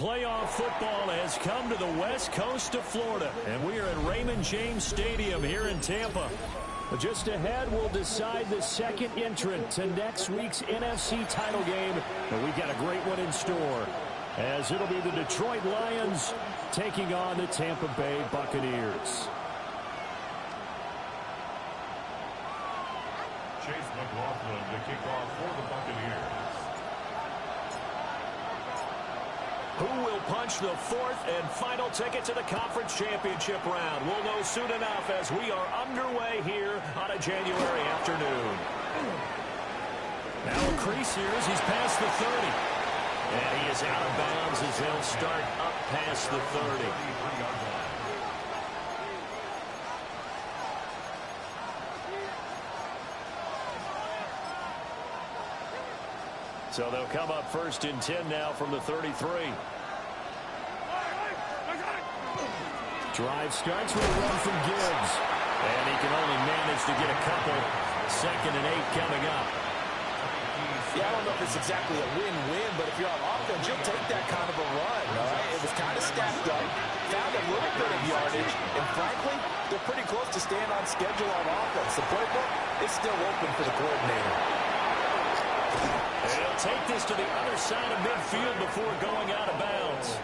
Playoff football has come to the west coast of Florida, and we are at Raymond James Stadium here in Tampa. Just ahead, we'll decide the second entrant to next week's NFC title game, and we've got a great one in store, as it'll be the Detroit Lions taking on the Tampa Bay Buccaneers. Chase McLaughlin to kick off for the Buccaneers. Who will punch the fourth and final ticket to the conference championship round? We'll know soon enough as we are underway here on a January afternoon. Now a crease here as he's past the 30. And he is out of bounds as they'll start up past the 30. So they'll come up first and 10 now from the 33. Drive starts with a run from Gibbs. And he can only manage to get a couple. 2nd and 8 coming up. Yeah, I don't know if it's exactly a win-win, but if you're on offense, you'll take that kind of a run. All right? It was kind of stacked up, found a little bit of yardage, and frankly, they're pretty close to staying on schedule on offense. The playbook is still open for the coordinator. And he'll take this to the other side of midfield before going out of bounds.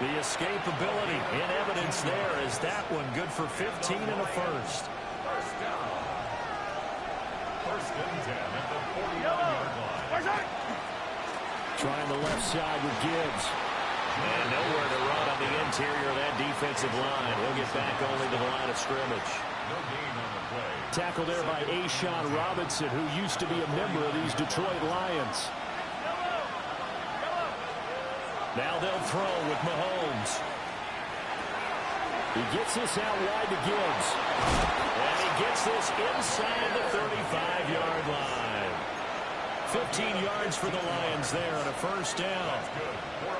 The escapability in evidence there is that one good for 15 and a first. First down. 1st and 10 at the 41-yard line. Trying the left side with Gibbs. And nowhere to run on the interior of that defensive line. He'll get back only to the line of scrimmage. No gain on the play. Tackled there by A'Shawn Robinson, who used to be a member of these Detroit Lions. Now they'll throw with Mahomes. He gets this out wide to Gibbs. And he gets this inside the 35-yard line. 15 yards for the Lions there on a first down.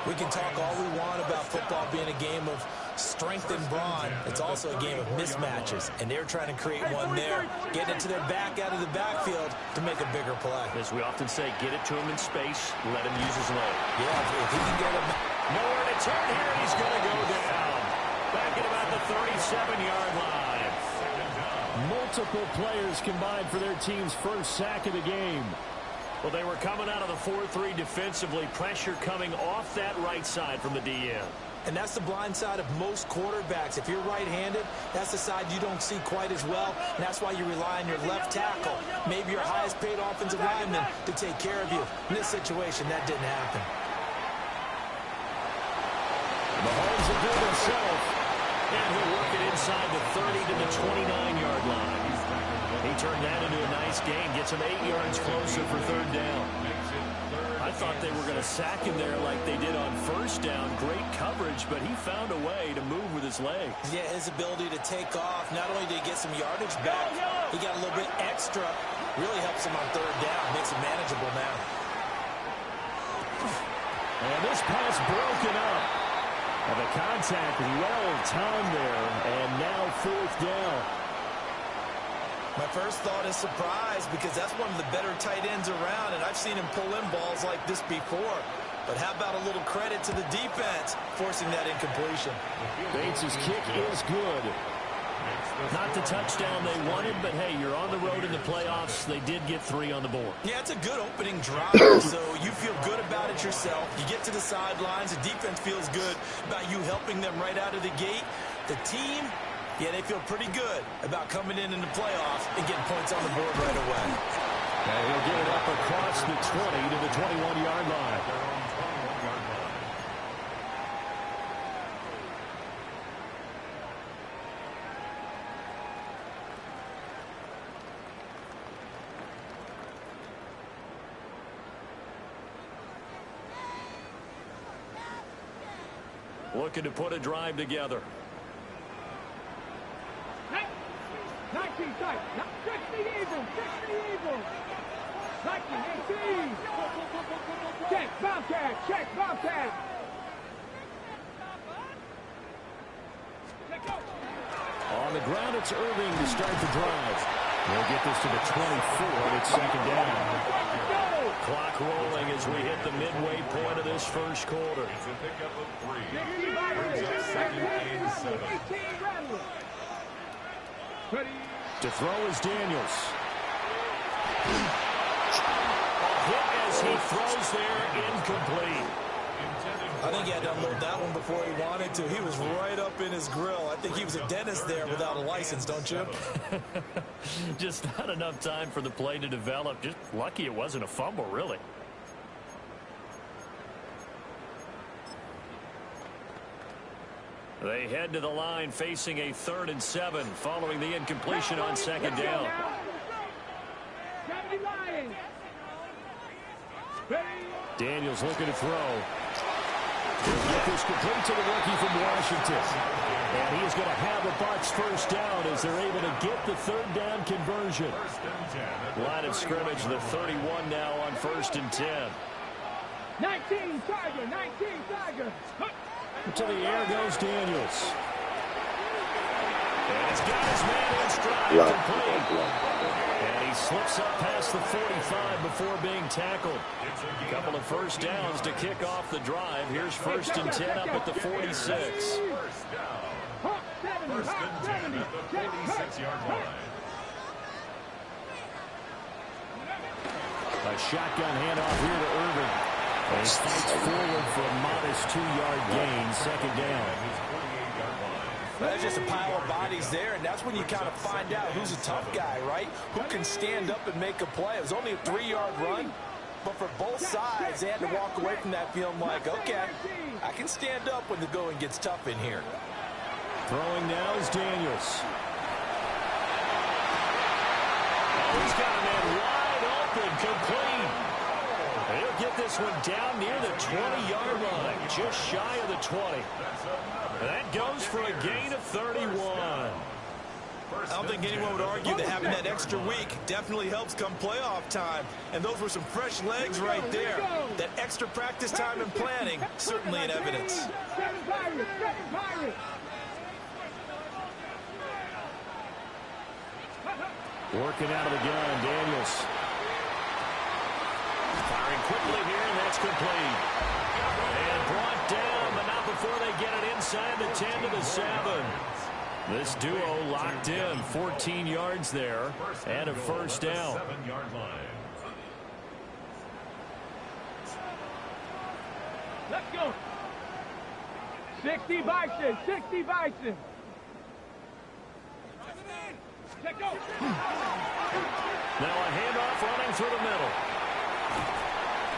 We can talk all we want about football being a game of strength and brawn. It's also a game of mismatches, and they're trying to create one there, getting it to their back out of the backfield to make a bigger play. As we often say, get it to him in space, let him use his leg. Yeah, if he can get him. Nowhere to turn here, he's going to go down. Back at about the 37-yard line. Multiple players combined for their team's first sack of the game. Well, they were coming out of the 4-3 defensively. Pressure coming off that right side from the DN. And that's the blind side of most quarterbacks. If you're right-handed, that's the side you don't see quite as well. And that's why you rely on your left tackle, maybe your highest-paid offensive lineman, to take care of you. In this situation, that didn't happen. Mahomes will do it himself. And he'll work it inside the 30 to the 29-yard line. He turned that into a nice gain. Gets him 8 yards closer for 3rd down. I thought they were going to sack him there like they did on 1st down. Great coverage, but he found a way to move with his legs. Yeah, his ability to take off. Not only did he get some yardage back, he got a little bit extra. Really helps him on 3rd down. Makes it manageable now. And this pass broken up. And the contact well timed there. And now 4th down. My first thought is surprise, because that's one of the better tight ends around, and I've seen him pull in balls like this before. But how about a little credit to the defense forcing that incompletion? Bates' kick is good. Not the touchdown they wanted, but hey, you're on the road in the playoffs. They did get 3 on the board. Yeah, it's a good opening drive, so you feel good about it yourself. You get to the sidelines, the defense feels good about you helping them right out of the gate. The team, yeah, they feel pretty good about coming in the playoffs and getting points on the board right away. And he'll get it up across the 20 to the 21-yard line. Looking to put a drive together. 19 tight. 60 Eagles. 60 Eagles. 19, 18. Check, Bobcat. Check, Bobcat. On the ground, it's Irving to start the drive. They'll get this to the 24, and it's 2nd down. Clock rolling as we hit the midway point of this first quarter. It's a pickup of 3. Brings up second and 7. To throw is Daniels. A hit as he throws there, incomplete. I think he had to unload that one before he wanted to. He was right up in his grill. I think he was a dentist there without a license, don't you? Just not enough time for the play to develop. Just lucky it wasn't a fumble, really. They head to the line facing a 3rd and 7 following the incompletion on second down. Daniels looking to throw. Get this complete to the rookie from Washington. And he is going to have the Bucs first down as they're able to get the 3rd down conversion. Line of scrimmage, the 31 now on 1st and 10. 19 Tiger, 19 Tiger. To the air goes Daniels. And he's got his man in stride, complete. And he slips up past the 45 before being tackled. A couple of first downs to kick off the drive. Here's 1st and 10 up at the 46. First and 10 at the 46-yard line. A shotgun handoff here to Irvin. And he fights forward for a modest 2-yard gain, second down. There's just a pile of bodies there, and that's when you kind of find out who's a tough guy, right? Who can stand up and make a play. It was only a 3-yard run, but for both sides, they had to walk away from that feeling like, okay, I can stand up when the going gets tough in here. Throwing now is Daniels. Oh, he's got a man wide open, complete. He'll get this one down near the 20-yard line, just shy of the 20. That goes for a gain of 31. I don't think anyone would argue that having that extra week definitely helps come playoff time. And those were some fresh legs right there. That extra practice time and planning, certainly in evidence. Working out of the gun, Daniels. Firing quickly here, and that's complete. And brought down, but not before they get it inside the 10 to the 7. This duo locked in, 14 yards there, and a first down. 7-yard line. Let's go. 60 Bison, 60 Bison. Let's go. Now a handoff running through the middle.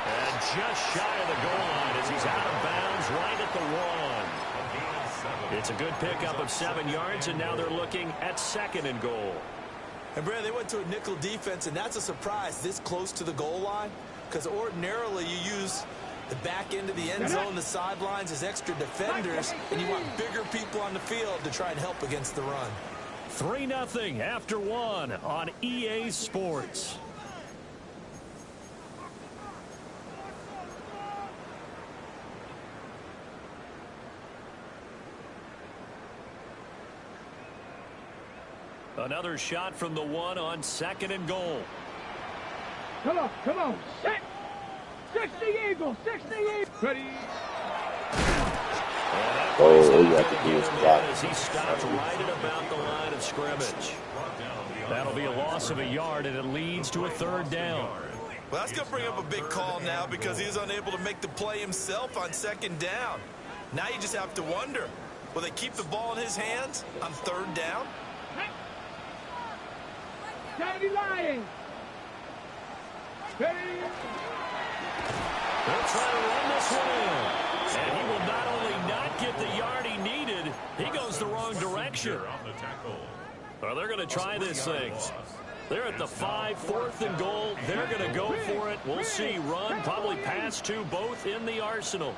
And just shy of the goal line as he's out of bounds right at the 1. It's a good pickup of 7 yards, and now they're looking at 2nd and goal. And, Brad, they went to a nickel defense, and that's a surprise this close to the goal line, because ordinarily you use the back end of the end zone, the sidelines as extra defenders, and you want bigger people on the field to try and help against the run. 3-0 after 1 on EA Sports. Another shot from the 1 on 2nd and goal. Come on, set. 60 Eagles, 60 Eagles. Ready. Oh, you have to do is block. As he stops right at about the line of scrimmage. That'll be a loss of a yard, and it leads to a 3rd down. Well, that's going to bring up a big call now because he was unable to make the play himself on 2nd down. Now you just have to wonder, will they keep the ball in his hands on 3rd down? Daddy Lions. Ready. They'll try to run this one in. And he will not only not get the yard he needed, he goes the wrong direction. Well, they're going to try this thing. They're at the 5, 4th and goal. They're going to go for it. We'll see. Run, probably pass to both in the arsenal.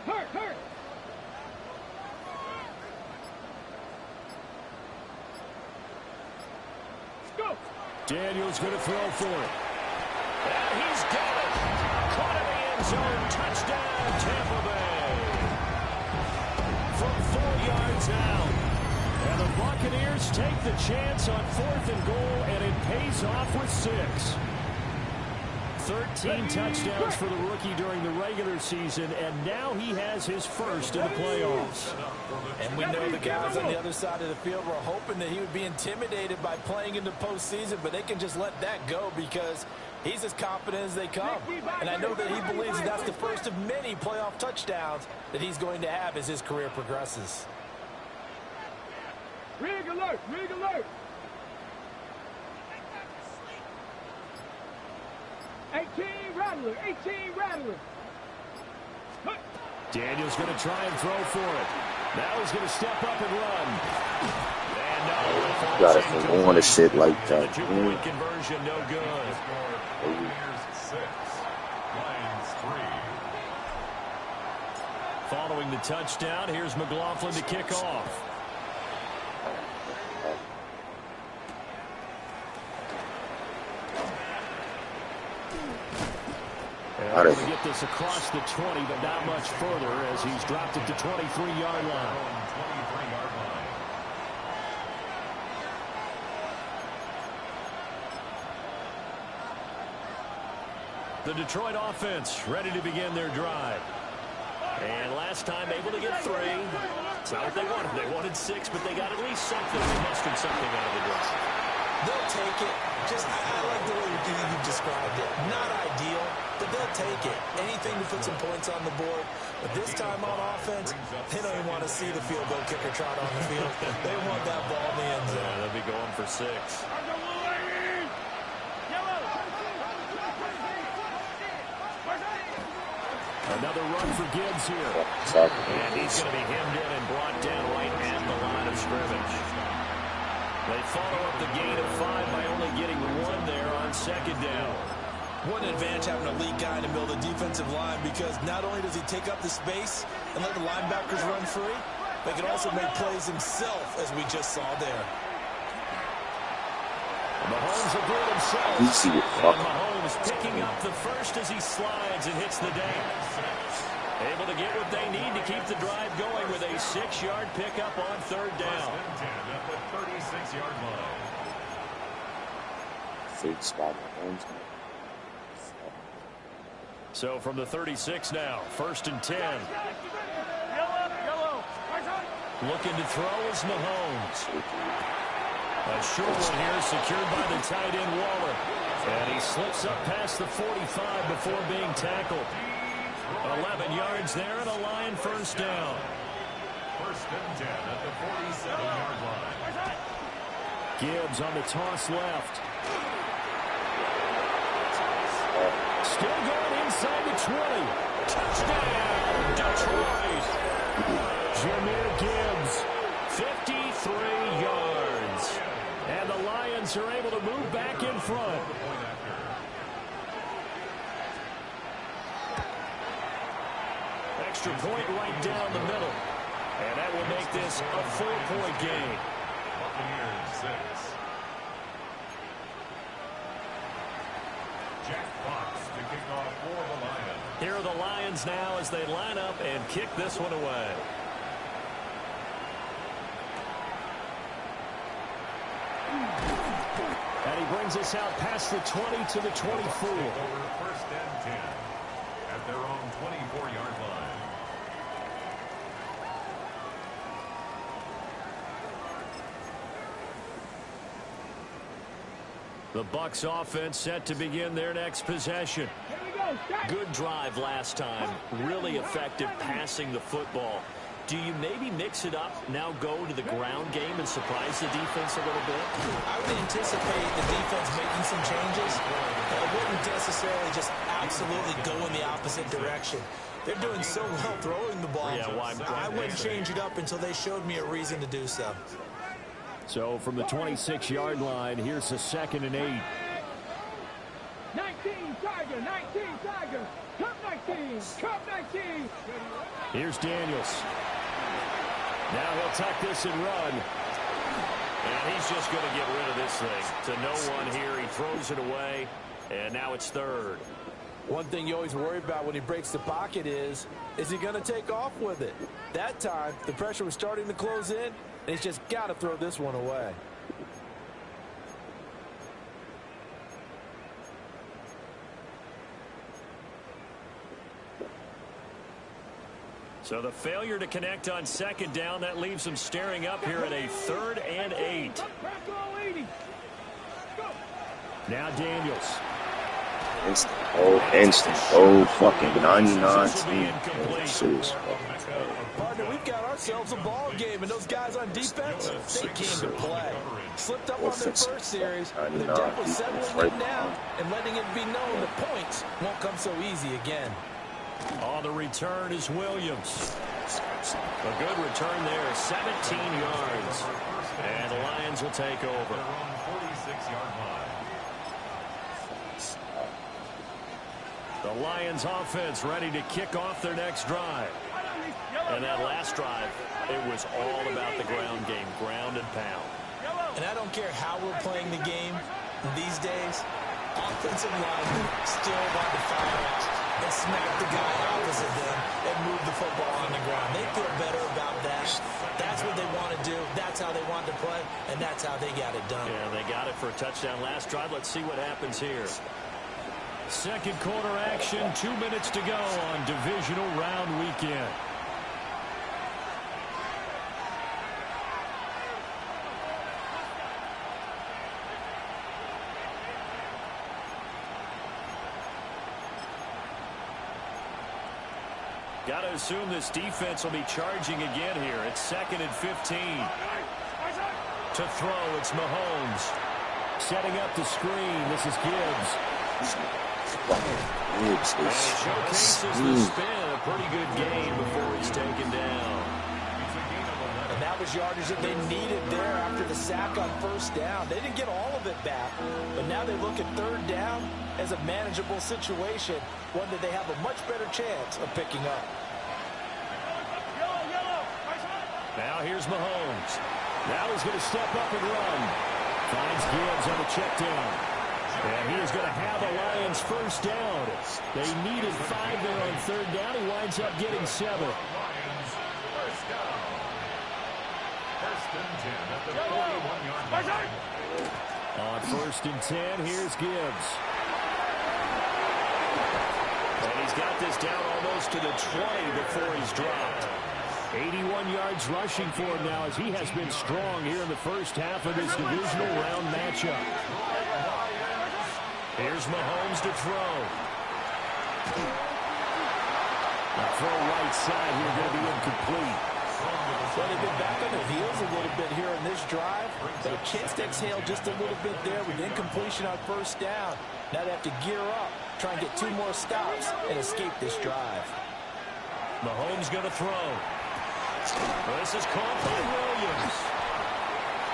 Hurt. Go. Daniels going to throw for it. And he's got it. Caught in the end zone. Touchdown, Tampa Bay. From 4 yards out. And the Buccaneers take the chance on 4th and goal, and it pays off with 6. 13 touchdowns for the rookie during the regular season, and now he has his first in the playoffs. And we know the guys on the other side of the field were hoping that he would be intimidated by playing in the postseason, but they can just let that go because he's as confident as they come. And I know that he believes that's the first of many playoff touchdowns that he's going to have as his career progresses. Rig alert! Rig alert! 18 Rattler! 18 Rattler! Daniel's going to try and throw for it. Now he's going to step up and run. And no, Got it. Don't want to sit like that. The 2-point conversion, no good. Buccaneers 6, Lions 3. Following the touchdown, here's McLaughlin to kick off. And going to get this across the 20, but not much further as he's dropped it to 23-yard line. 23-yard line. The Detroit offense ready to begin their drive. And last time able to get 3. It's not what they wanted. They wanted 6, but they got at least something. They mustered something out of the dress. They'll take it. I like the way you described it. Not ideal, but they'll take it. Anything to put some points on the board. But this time on offense, they don't even want to see the field goal kicker trot on the field. They want that ball in the end zone. Yeah, they'll be going for 6. Another run for Gibbs here. And he's going to be hemmed in and brought down right at the line of scrimmage. They follow up the gain of 5 by only getting 1 there on 2nd down. What an advantage having a lead guy in the middle of the defensive line, because not only does he take up the space and let the linebackers run free, but he can also make plays himself, as we just saw there. Mahomes will do it himself. And Mahomes picking up the first as he slides and hits the deck. Able to get what they need to keep the drive going with a 6-yard pickup on 3rd down. First and 10 at the 36-yard line. Fake spot. So from the 36 now, 1st and 10. Looking to throw is Mahomes. A short one here secured by the tight end Waller. And he slips up past the 45 before being tackled. 11 yards there and a Lion first down. First and 10 at the 47-yard line. Gibbs on the toss left. Still going inside the 20. Touchdown, Detroit. Jahmyr Gibbs, 53 yards. And the Lions are able to move back in front. Extra point right down the middle. And that will make this a 4-point game. Buccaneers 6. Jack Fox to kick off for the Lions. Here are the Lions now as they line up and kick this one away. And he brings us out past the 20 to the 24. Over first and 10 at their own 24-yard line. The Bucs offense set to begin their next possession. Good drive last time. Really effective passing the football. Do you maybe mix it up, now go to the ground game and surprise the defense a little bit? I would anticipate the defense making some changes. I wouldn't necessarily just absolutely go in the opposite direction. They're doing so well throwing the ball. Yeah, I wouldn't change it up until they showed me a reason to do so. So from the 26-yard line, here's a 2nd and 8. 19 Tiger, 19 Tiger, Cup 19, Cup 19. Here's Daniels. Now he'll tuck this and run. And he's just going to get rid of this thing. To no one here. He throws it away. And now it's 3rd. One thing you always worry about when he breaks the pocket is he going to take off with it? That time, the pressure was starting to close in, and he's just got to throw this one away. So the failure to connect on second down, that leaves them staring up here at a 3rd and 8. Now Daniels. Instant. Oh, fucking 99 team. Partner, we've got ourselves a ball game, and those guys on defense, they came to play. Slipped up on their first series, they're definitely settling it down and letting it be known the points won't come so easy again. On the return is Williams. A good return there, 17 yards. And the Lions will take over. 46-yard line. The Lions offense ready to kick off their next drive. And that last drive, it was all about the ground game, ground and pound. And I don't care how we're playing the game these days, offensive linemen still want to fire and smack the guy opposite them and move the football on the ground. They feel better about that. That's what they want to do. That's how they want to play, and that's how they got it done. Yeah, they got it for a touchdown last drive. Let's see what happens here. Second quarter action, 2 minutes to go on divisional round weekend. Got to assume this defense will be charging again here. It's 2nd and 15. To throw, it's Mahomes. Setting up the screen, this is Gibbs. And showcases the spin. A pretty good game before he's taken down. And that was yardage that they needed there after the sack on first down. They didn't get all of it back, but now they look at third down as a manageable situation, one that they have a much better chance of picking up. Now here's Mahomes. Now he's going to step up and run. Finds Gibbs on the check down. And he is going to have the Lions first down. They needed 5 there on third down. He winds up getting 7. Lions first down. 1st and 10 at the 41-yard line. On 1st and 10, here's Gibbs. And he's got this down almost to the 20 before he's dropped. 81 yards rushing for him now as he has been strong here in the first half of this divisional round matchup. Here's Mahomes to throw. Now throw right side here, going to be incomplete. Well, they've been back on their heels a little bit here in this drive. But a chance to exhale just a little bit there with incompletion on first down. Now they have to gear up, try and get 2 more stops and escape this drive. Mahomes going to throw. This is caught by Williams.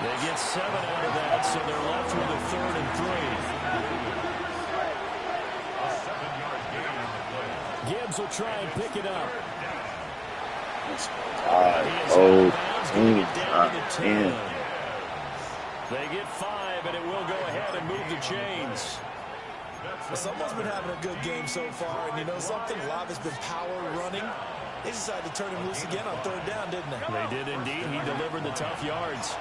They get 7 out of that, so they're left with a 3rd and 3. A 7-yard gain on the play. Gibbs will try and pick it up. They get 5, and it will go ahead and move the chains. Well, someone's been having a good game so far, and you know something? A lot has been power running. They decided to turn him loose again on third down, didn't they? They did indeed. He delivered the tough yards.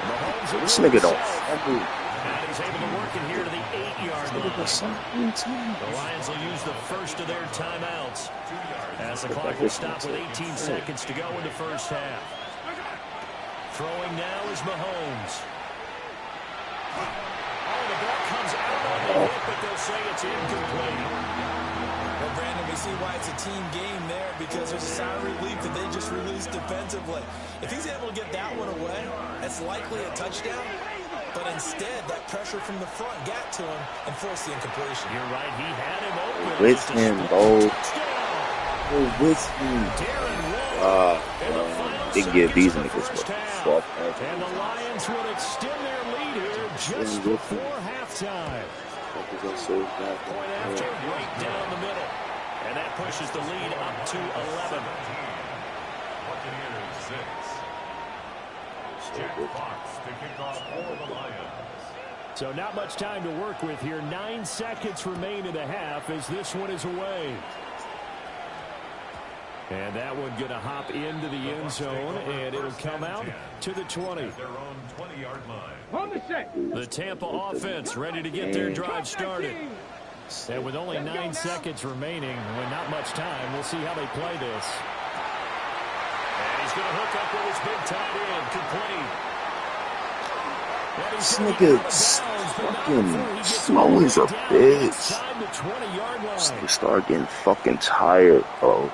Mahomes This nigga don't. and he's able to work it here to the 8-yard line. The Lions will use the first of their timeouts as the clock will stop with 18 seconds to go in the first half. Throwing now is Mahomes. Oh, the ball comes out on the hit, but they'll say it's incomplete. Well, Brandon, we see why it's a team game there because there's a sign of relief that they just released defensively. If he's able to get that one away, that's likely a touchdown. But instead, that pressure from the front got to him and forced the incompletion. You're right. He had him open. With him, Bo. With him. They give these niggas what? And the Lions would extend their lead here just before halftime. Point after, right down the middle. And that pushes the lead up to 11. Buccaneers 6. Jack Fox to kick off for the Lions. So not much time to work with here. 9 seconds remain in the half as this one is away. And that one going to hop into the end zone, and it'll come out to the 20. Their own 20-yard line. On the set. The Tampa offense ready to get their drive started. And with only 9 seconds remaining, with not much time, we'll see how they play this. And he's going to hook up with his big tight end, complete. This nigga's fucking slow as a bitch. Start getting fucking tired, bro.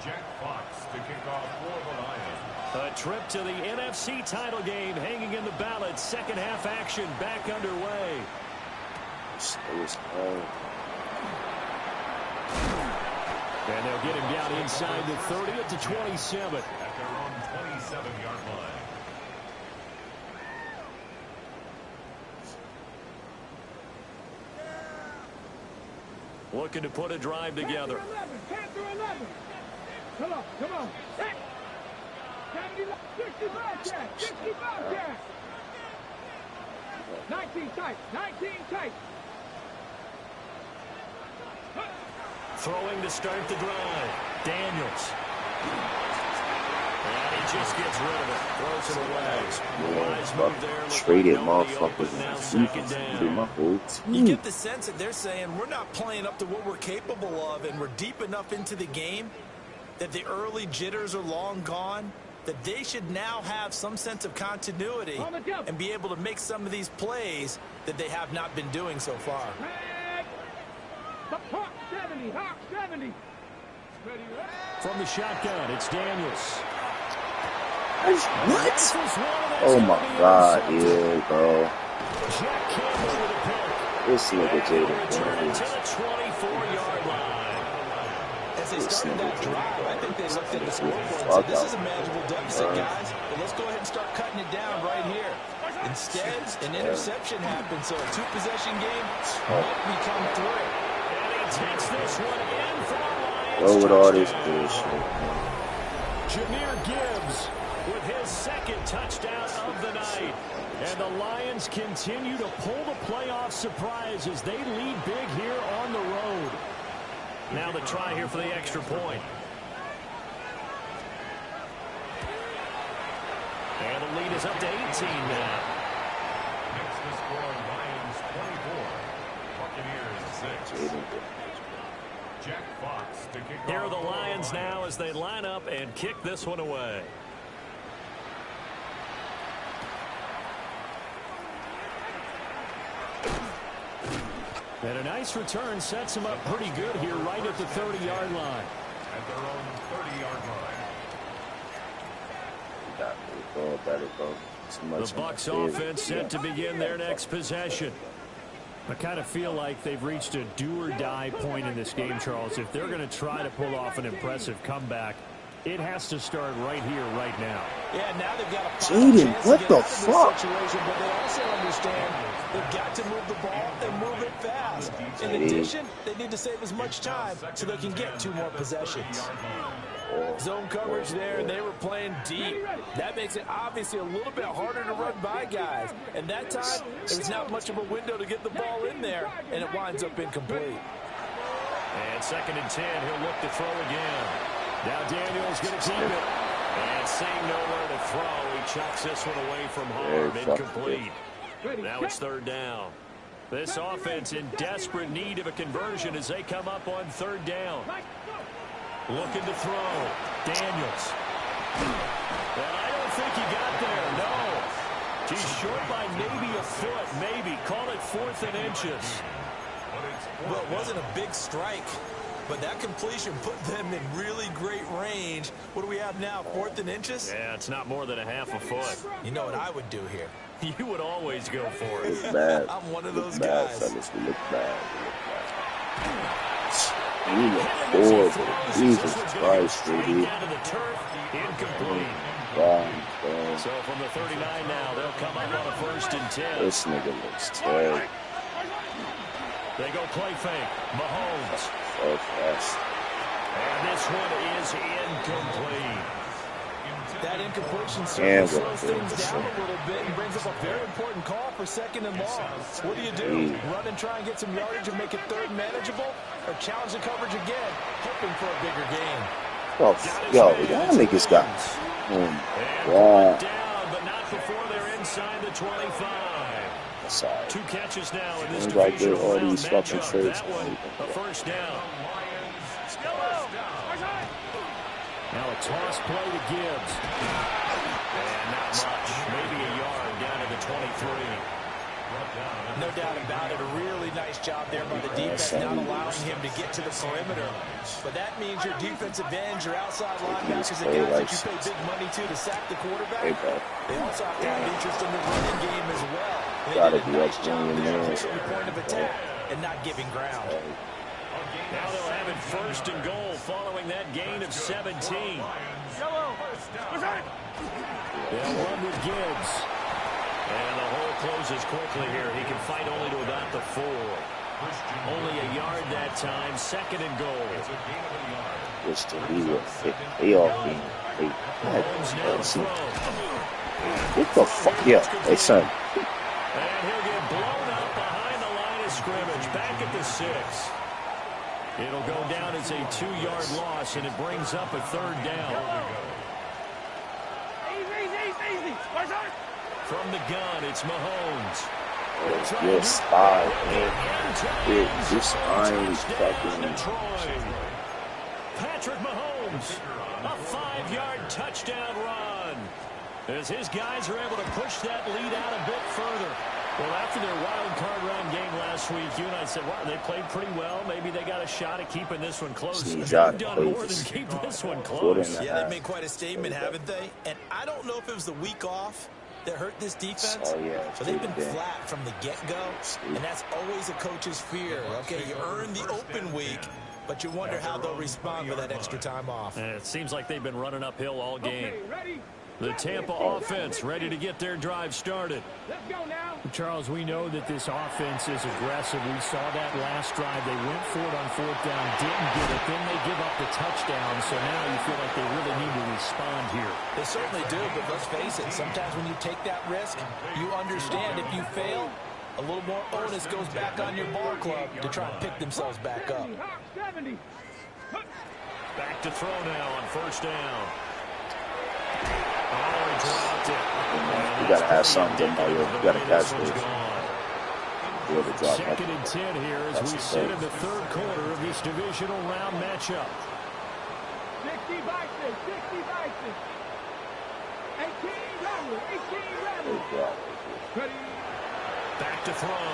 Jack Fox to kick off for the Lions. A trip to the NFC title game hanging in the balance. Second half action back underway. And they'll get him down inside the 30 at the 27. At their own 27-yard line. Looking to put a drive together. 10 through 11. Come on, come on. 65 jack, 65 jack. 19 tight, 19 tight. Throwing to start the drive. Daniels. And he just gets rid of it. Throws it away. Wise move there. Traded Now motherfuckers. second down. My whole You team. get the sense that they're saying we're not playing up to what we're capable of, and we're deep enough into the game that the early jitters are long gone, that they should now have some sense of continuity and be able to make some of these plays that they have not been doing so far. Hawk 70, Hawk 70. From the shotgun, it's Daniels. What? Oh my god, yeah, bro. Jack Campbell with a pick. This nigga Jaden Return to Daniels. the 24-yard line. As they started that drive, I think they looked at the scoreboard and said, this is a manageable deficit, guys, but let's go ahead and start cutting it down right here. Instead, an interception happened, so a two-possession game might become three. And he takes this one in for the Lions. Go with all this bullshit. Jahmyr Gibbs with his second touchdown of the night. And the Lions continue to pull the playoff surprise as they lead big here on the road. Now the try here for the extra point. And the lead is up to 18 now. Next to score, Lions 24. Buccaneers 6. Jack Fox to kick off. Here are the Lions now as they line up and kick this one away. And a nice return sets him up pretty good here right at the 30-yard line. At their own 30-yard line. The Bucs offense set to begin their next possession. I kind of feel like they've reached a do-or-die point in this game, Charles. If they're going to try to pull off an impressive comeback, it has to start right here, right now. Yeah, now they've got a Jaden, what the fuck? Situation, but they also understand they've got to move the ball and move it fast. In addition, they need to save as much time so they can get 2 more possessions. Zone coverage there, and they were playing deep. That makes it obviously a little bit harder to run by guys. And that time, there's not much of a window to get the ball in there, and it winds up incomplete. And 2nd and 10, he'll look to throw again. Now Daniels going to keep it. And seeing nowhere to throw, he chucks this one away from harm. Incomplete. Now it's 3rd down. This offense in desperate need of a conversion as they come up on 3rd down. Looking to throw. Daniels. And I don't think he got there. No. He's short by maybe a foot. Maybe. Call it 4th and inches. Well, it wasn't a big strike, but that completion put them in really great range. What do we have now, 4th and inches? Yeah, it's not more than a half a foot. You know what I would do here? You would always go for it. Bad. I'm one of those Bad, guys. fellas. We look bad. We look horrible. Jesus Christ, baby. Incomplete. So from the 39 now, they'll come up on a 1st and 10. This nigga looks terrible. They go play fake. Mahomes. So fast. And this one is incomplete. That incompletion certainly slows things down a little bit and brings up a very important call for 2nd and long. What do? Run and try and get some yardage and make it 3rd manageable? Or challenge the coverage again, hoping for a bigger gain? Oh, yo, y'all niggas got wow. Down, but not before they're inside the 25. Sorry. 2 catches now in this Right there, divisional all round these fucking matchup. trades. That one, a first down. Now a toss play to Gibbs. And not much. Maybe a yard down to the 23. No doubt about it. A really nice job there by the defense, not allowing him to get to the perimeter. But that means your defensive ends, your outside linebackers, the guys that you pay big money to sack the quarterback, they also have to have interest in the running game as well. They did a nice job there pushing the point of attack and not giving ground. Now they'll have it 1st and goal following that gain of 17. They'll run with Gibbs. And the hole closes quickly here. He can fight only to about the 4. Only a yard that time. 2nd and goal. Which to be with. They all being. Get the fuck. Yeah, hey, son. And he'll get blown up behind the line of scrimmage. Back at the 6. It'll go down as a 2-yard loss, and it brings up a 3rd down. Easy. From the gun, it's Mahomes. Yes, man. This iron fucking. Patrick Mahomes, a 5-yard touchdown run. As his guys are able to push that lead out a bit further. Well, after their wild card round game last week, you and I said, well, they played pretty well. Maybe they got a shot at keeping this one close. They've done more than keep this one close. Yeah, they've made quite a statement, haven't they? And I don't know if it was the week off that hurt this defense, but they've been flat from the get-go, and that's always a coach's fear. Okay, you earn the open week, but you wonder how they'll respond with that extra time off. It seems like they've been running uphill all game. The Tampa offense ready to get their drive started. Let's go now. Charles, we know that this offense is aggressive. We saw that last drive. They went for it on 4th down, didn't get it. Then they give up the touchdown. So now you feel like they really need to respond here. They certainly do, but let's face it. Sometimes when you take that risk, you understand if you fail, a little more onus goes back on your ball club to try and pick themselves back up. 70. Back to throw now on 1st down. Oh, he dropped it. You gotta have something by you. You gotta catch this. 2nd and 10 here as we sit in the 3rd quarter of this divisional round matchup. 60 Vikings. 18 Rebels. Ready. Back to throw.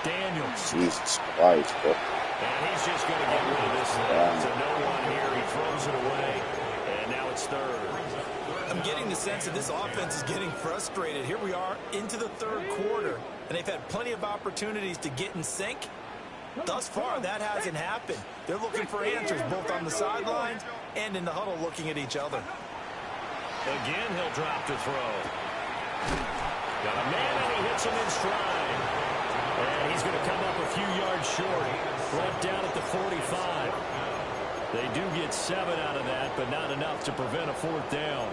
Daniels. Jesus Christ, bro. And he's just going to get rid of this thing. So no one here. He throws it away. And now it's 3rd. I'm getting the sense that this offense is getting frustrated. Here we are into the 3rd quarter, and they've had plenty of opportunities to get in sync. Thus far, that hasn't happened. They're looking for answers both on the sidelines and in the huddle looking at each other. Again, he'll drop to throw. Got a man, and he hits him in stride. And he's going to come up a few yards short. Brought down at the 45. They do get 7 out of that, but not enough to prevent a 4th down.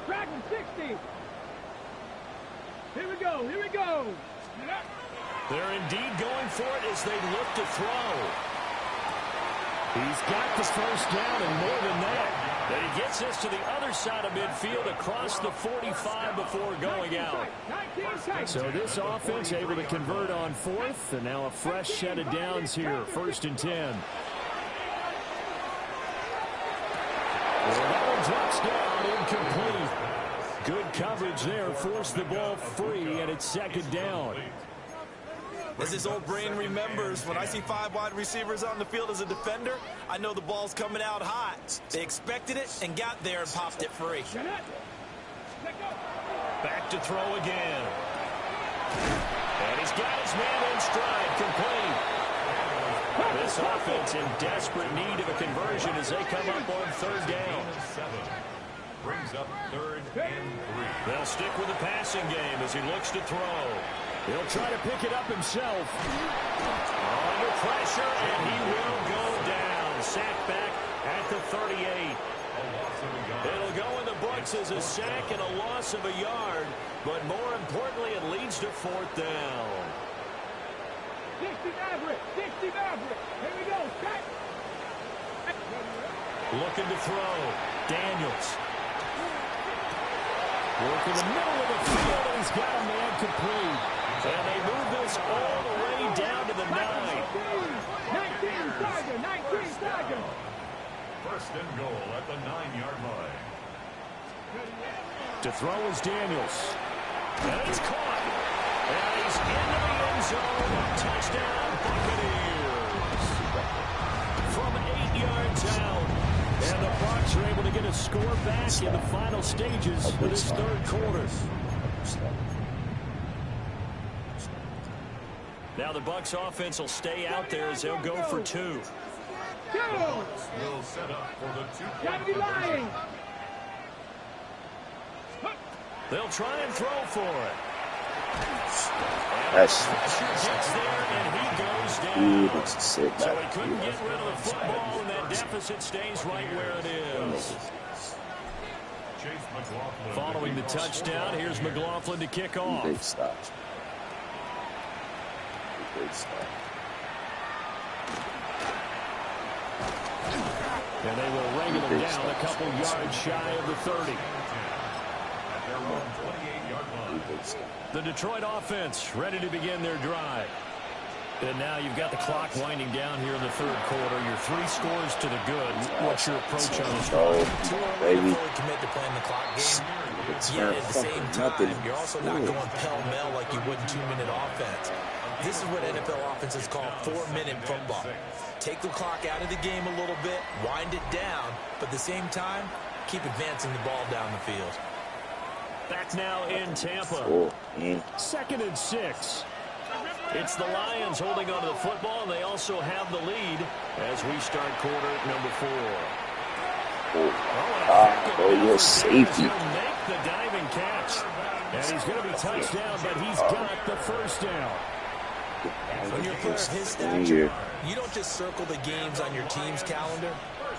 Dragon 60. Here we go. They're indeed going for it as they look to throw. He's got the 1st down and more than that. And he gets us to the other side of midfield across the 45 before going out. So this offense able to convert on 4th, and now a fresh set of downs here, 1st and 10. Well, that one drops down, incomplete. Good coverage there, forced the ball free, and it's 2nd down. As his old brain remembers, when I see 5 wide receivers on the field as a defender, I know the ball's coming out hot. They expected it and got there and popped it free. Back to throw again. And he's got his man in stride, complete. This offense in desperate need of a conversion as they come up on 3rd down. Brings up 3rd and 3. They'll stick with the passing game as he looks to throw. He'll try to pick it up himself. Under pressure, and he will go down. Sack back at the 38. It'll go in the books as a sack and a loss of a yard, but more importantly, it leads to 4th down. 60 Maverick, 60 Maverick. Here we go, set. Looking to throw. Daniels. Working the middle of the field, and he's got a man complete. And they move this all the way down to the 9. 19 Tiger, 19 Tiger. 1st and goal at the 9-yard line. To throw is Daniels. And it's caught. And he's into the end zone. Touchdown, Buccaneers. From 8 yards out. And the Bucs are able to get a score back in the final stages of this 3rd quarter. Now the Bucs offense will stay out there as they'll go for 2. Will set up for the 2-point conversion. They'll try and throw for it. That's Gets there and he goes down. sick. So he couldn't get rid of the football, and that deficit stays right where it is. Chase McLaughlin. Following the touchdown, here's McLaughlin to kick off. Big stop. Big stop. And they will wrangle him down a couple yards shy of the 30. At their own 28-yard line. The Detroit offense ready to begin their drive. And now you've got the clock winding down here in the 3rd quarter. You're 3 scores to the good. What's your approach on this drive? Too early to fully commit to playing the clock game. Yet at the same time, you're also not going pell-mell like you would in 2-minute offense. This is what NFL offenses call 4-minute football. Take the clock out of the game a little bit, wind it down, but at the same time, keep advancing the ball down the field. Back now in Tampa. 2nd and 6. It's the Lions holding onto the football, and they also have the lead as we start quarter number 4. Your safety. He'll make the diving catch. And he's going to be touched down, but he's got the 1st down. When you're a player of his stature, you don't just circle the games on your team's calendar.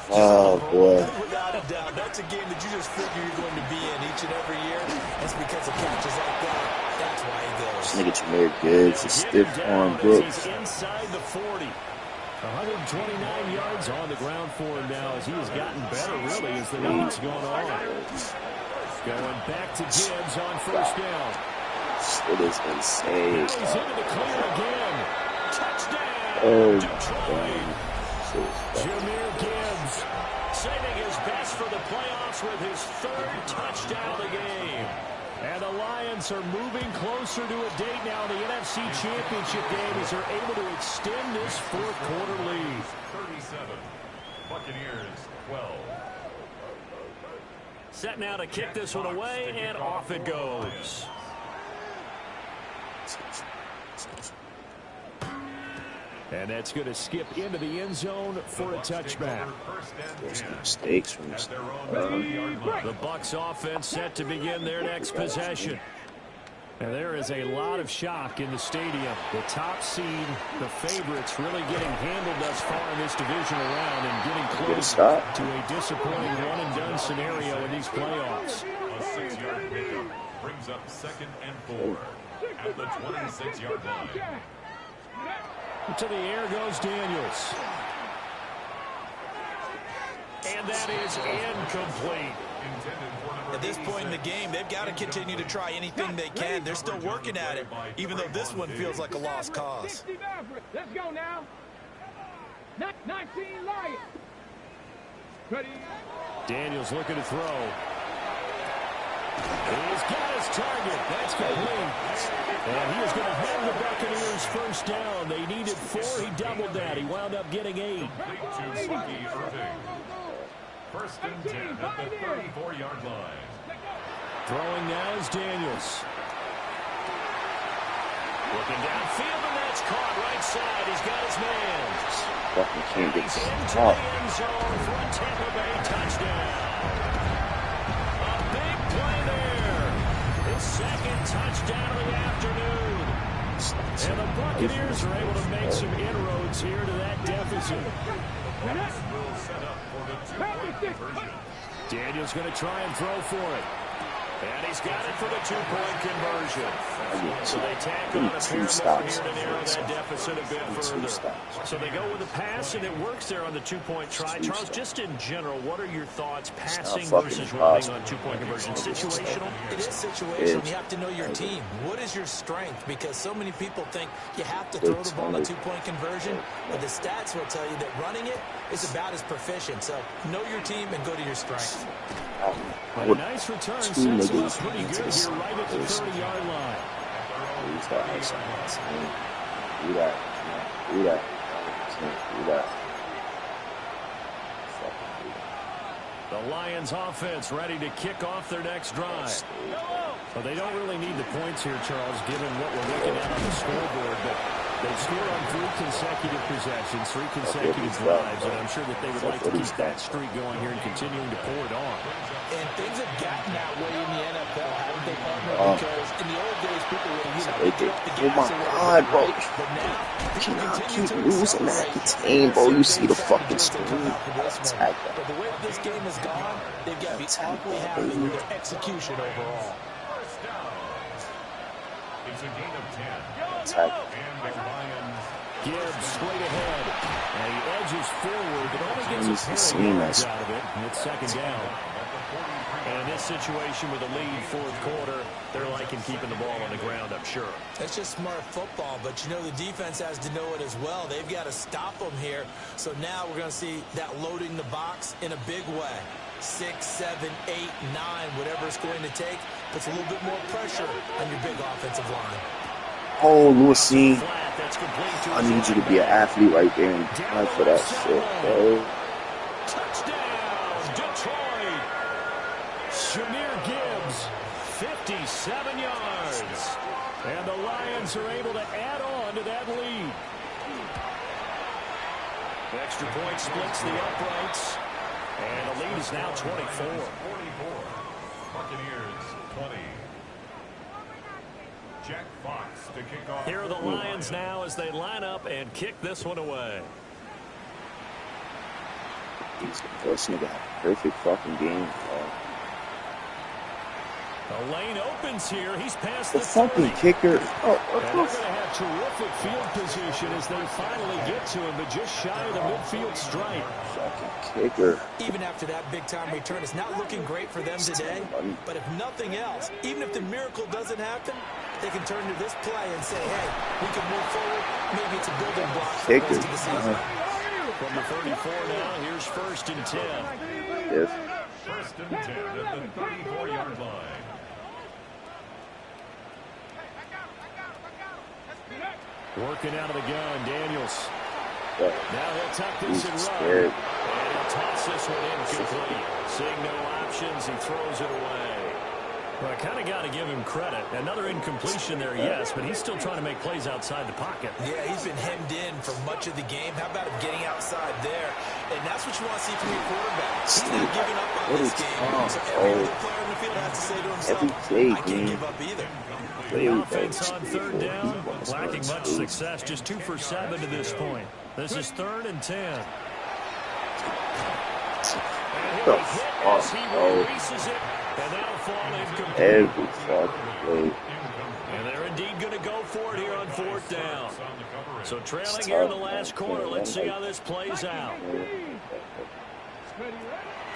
Oh, boy. Without a doubt, that's a game that you just figure you're going to be in each and every year. It's because of catches like that. That's why he goes. This nigga Jahmyr Gibbs, a stiff arm Brooks. He's inside the 40. 129 yards on the ground for him now as he has gotten better, really, as the night's gone on. Going back to Gibbs on 1st down. It is insane. He's into the clear again. Touchdown, Oh, Detroit. Jahmyr Gibbs saving his best for the playoffs with his 3rd touchdown of the game. And the Lions are moving closer to a date now in the NFC Championship game as they're able to extend this 4th quarter lead. 37. Buccaneers 12. Set now to kick this one away, and off it goes. And that's going to skip into the end zone for a touchback. There's mistakes from this. The Bucs offense set to begin their next possession. And there is a lot of shock in the stadium. The top seed, the favorites, really getting handled thus far in this divisional round and getting close to a disappointing one-and-done scenario in these playoffs. A 6-yard pickup brings up 2nd and 4 at the 26-yard line. To the air goes Daniels. And that is incomplete. At this point in the game, they've got to continue to try anything they can. They're still working at it, even though this one feels like a lost cause. Let's go now. 19 Lions. Ready. Daniels looking to throw. He's got his target. That's complete. And he is going to have the Buccaneers 1st down. They needed 4. He doubled that. He wound up getting 8. To Bucky Irving. 1st and 10 at the 34-yard line. Throwing now is Daniels. Looking downfield, and that's caught right side. He's got his man. Fucking can't get Into this the end zone for a Tampa Bay touchdown. A big play there. His 2nd touchdown of the afternoon. And the Buccaneers are able to make some inroads here to that deficit. Will set up for the two-point conversion. Daniels going to try and throw for it. And he's got it for the two-point conversion. So they tack on a pair more here to narrow that deficit a bit further. So they go with a pass, and it works there on the two-point try. Charles, just in general, what are your thoughts passing versus running on two-point conversion? Situational? It is situational. You have to know your team. What is your strength? Because so many people think you have to throw the ball a two-point conversion, but the stats will tell you that running it is about as proficient. So know your team and go to your strength. A nice return sets him up pretty good here right at the 30-yard line. The Lions offense ready to kick off their next drive. Well, they don't really need the points here, Charles, given what we're looking at on the scoreboard, but they've scored on 3 consecutive possessions, 3 consecutive drives, and I'm sure that they would like to keep that streak going here and continuing to pour it on. And things have gotten that way in the NFL, haven't they, partner? Because in the old days, people would, get off the gas. Oh my God, bro. You cannot keep losing that game, bro. You see the fucking screen. Attack that. But the way this game has gone, they've got to be awfully happy with their execution overall. First down. It's a gain of 10. Attack. And the Lions. Gibbs straight ahead, and he edges forward, but only gets a pair of yards out of it, and it's second down. And in this situation with a lead fourth quarter, they're liking keeping the ball on the ground, I'm sure. That's just smart football, but you know the defense has to know it as well. They've got to stop them here. So now we're going to see that loading the box in a big way. 6, 7, 8, 9, whatever it's going to take, puts a little bit more pressure on your big offensive line. Oh, Louis, I need you to be an athlete right there and time for that shit, bro. Touchdown, Detroit. Jahmyr Gibbs, 57 yards. And the Lions are able to add on to that lead. The extra point splits the uprights. And the lead is now 24. 44. Buccaneers 20. Jack Fox to kick off. Here are the Lions now as they line up and kick this one away. This nigga had a perfect fucking game, bro. The lane opens here. He's past The fucking 30. kicker. Oh, And they're going to have terrific field position as they finally get to him, but just shy of the midfield stripe. fucking kicker. Even after that big-time return, it's not looking great for them today. But if nothing else, even if the miracle doesn't happen, they can turn to this play and say, hey, we can move forward. Maybe it's a building block for the rest of the season. From the 34 now, here's 1st and 10. Yes. 1st and 10 at the 34-yard line. Working out of the gun, Daniels. Yeah. Now he'll tuck this and run. Scared. And he'll toss this one incomplete. Seeing no options, he throws it away. Well, I kind of got to give him credit. Another incompletion there, yes, but he's still trying to make plays outside the pocket. Yeah, he's been hemmed in for much of the game. How about him getting outside there? And that's what you want to see from your quarterback. He's not giving up on this game. So every other player in the field has to say to himself, I can't give up either. The offense on 3rd down, lacking much success. Just 2 for 7 to this point. This is 3rd and 10. The fuck, bro. And that'll fall incomplete. Every fucking play. And they're indeed going to go for it here on 4th down. So trailing here in the last quarter. Let's see how this plays out.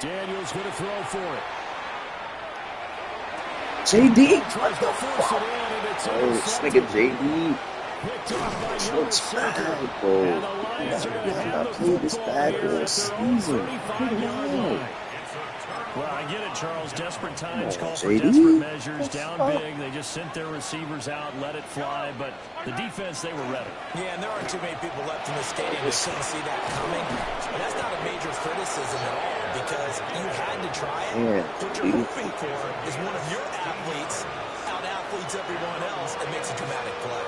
Daniels going to throw for it. JD, Tries to force it in, and it's oh, this nigga JD. picked off by This number looks 7. bad, bro. And the Lions are going to have the played this football bad here all at their own season. 35-yard line. Well, I get it, Charles. Desperate times call for JD? desperate measures. Down big, they just sent their receivers out, let it fly. But the defense, they were ready. Yeah, and there aren't too many people left in the stadium that couldn't see that coming. And that's not a major criticism at all because you had to try it. Yeah, What you're hoping for is one of your athletes out-athletes everyone else and makes a dramatic play.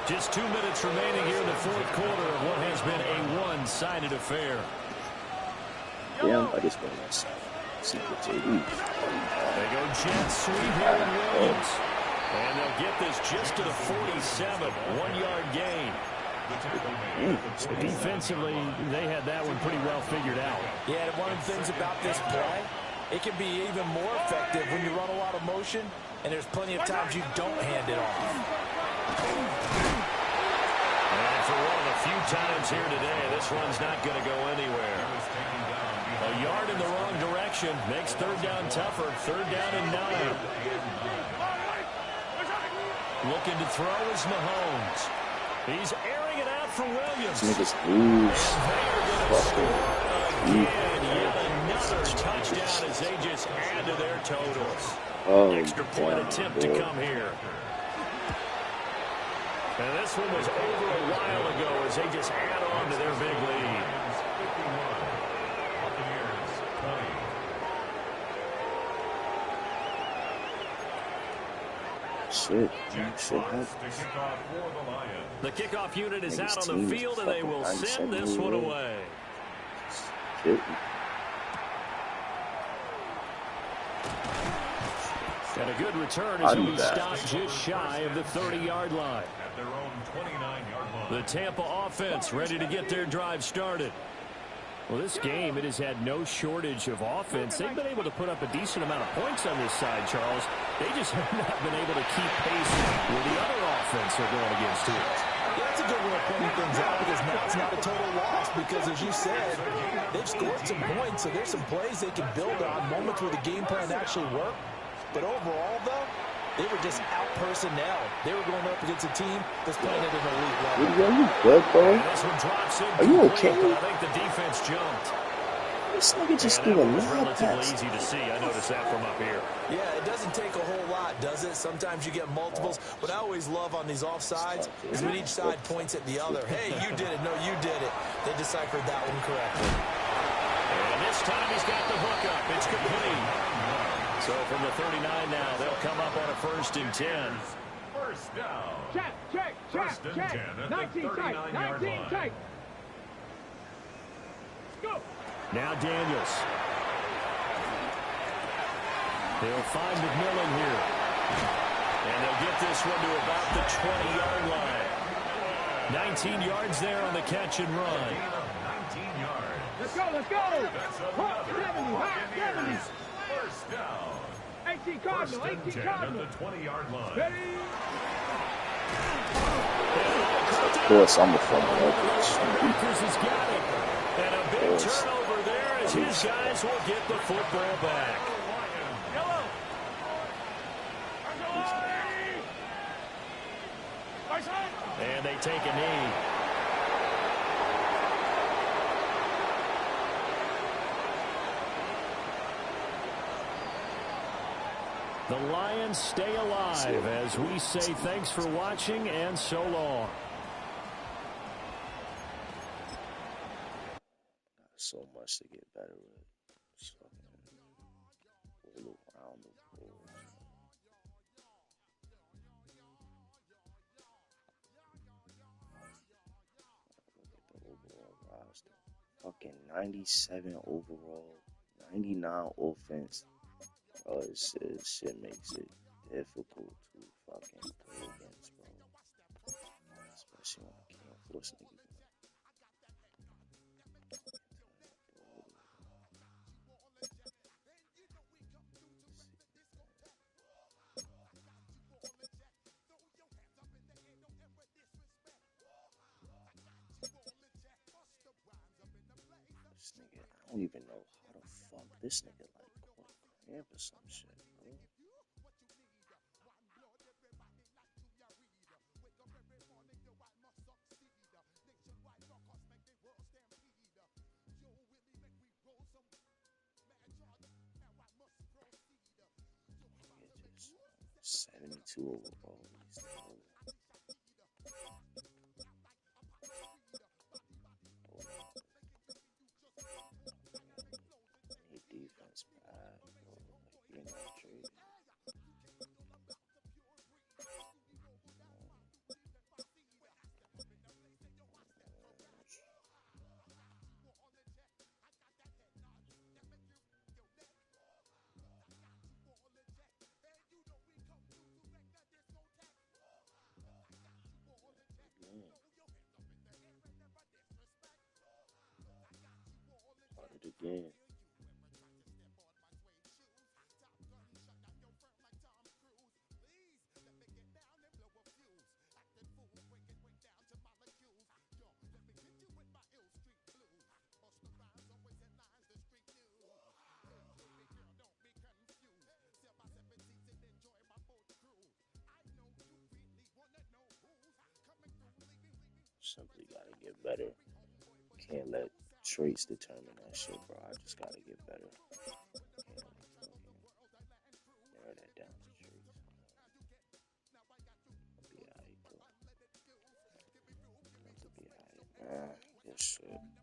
Just 2 minutes remaining here in the 4th quarter of what has been a one-sided affair. Damn, I just want to see what JD. They go jet sweep here in Williams. And they'll get this just to the 47, 1-yard gain. Defensively, they had that one pretty well figured out. Yeah, and one of the things about this play, it can be even more effective when you run a lot of motion, and there's plenty of times you don't hand it off. And for one of the few times here today, this one's not going to go anywhere. A yard in the wrong direction makes third down tougher. Third down and 9. Looking to throw is Mahomes. He's airing it out for Williams. Niggas lose. Again, yet another touchdown as they just add to their totals. Extra point attempt to come here. And this one was over a while ago as they just add on to their big lead. Shit happens. The kickoff unit is out on the field, and they will send this one away. Shit. And a good return as he stopped just shy of the 30-yard line. The Tampa offense ready to get their drive started. Well, this game, it has had no shortage of offense. They've been able to put up a decent amount of points on this side, Charles. They just have not been able to keep pace with the other offense they're going against here. Yeah, that's a good way of pointing things out because now it's not a total loss because, as you said, they've scored some points, so there's some plays they can build on, moments where the game plan actually worked. But overall, though, they were just out-personnel. They were going up against a team that's playing at an elite level. Are you good, bro? Are you okay? I think the defense jumped. This nigga just threw a lot of relatively easy to see. I noticed that from up here. Yeah, it doesn't take a whole lot, does it? Sometimes you get multiples. What I always love on these offsides is when each side points at the other. Hey, you did it. No, you did it. They deciphered that one correctly. And this time he's got the hook up. It's complete. So from the 39 now, they'll come up on a 1st and 10. First down. Check. First and 10 at the 39-yard line. Tight. Go. Now Daniels. They'll find McMillan here. And they'll get this one to about the 20-yard line. 19 yards there on the catch and run. 19 yards. Let's go. Hot 70. First down. 18 Cardinal. First and 10 at the 20-yard line. Ready? Of course, I'm a fucking Rutgers has got it. And a big turnover there as his guys will get the football back. And they take a knee. The Lions stay alive as we say thanks for watching and so long. So much to get better with. It's fucking all around the board. Look at the overall roster. Fucking 97 overall, 99 offense. This shit makes it difficult to fucking play against, bro. Especially when I can't force niggas. This nigga, I don't even know how the fuck this nigga like caught a cramp or some shit, bro. Yeah, just 72 overall. Defense bad, bro. Like, you're not traded. again. Simply gotta get better. Can't let traits determine that shit, bro. I just gotta get better. Can't fucking narrow that down to traits. I'll be alright, though. I'll be alright. Good shit.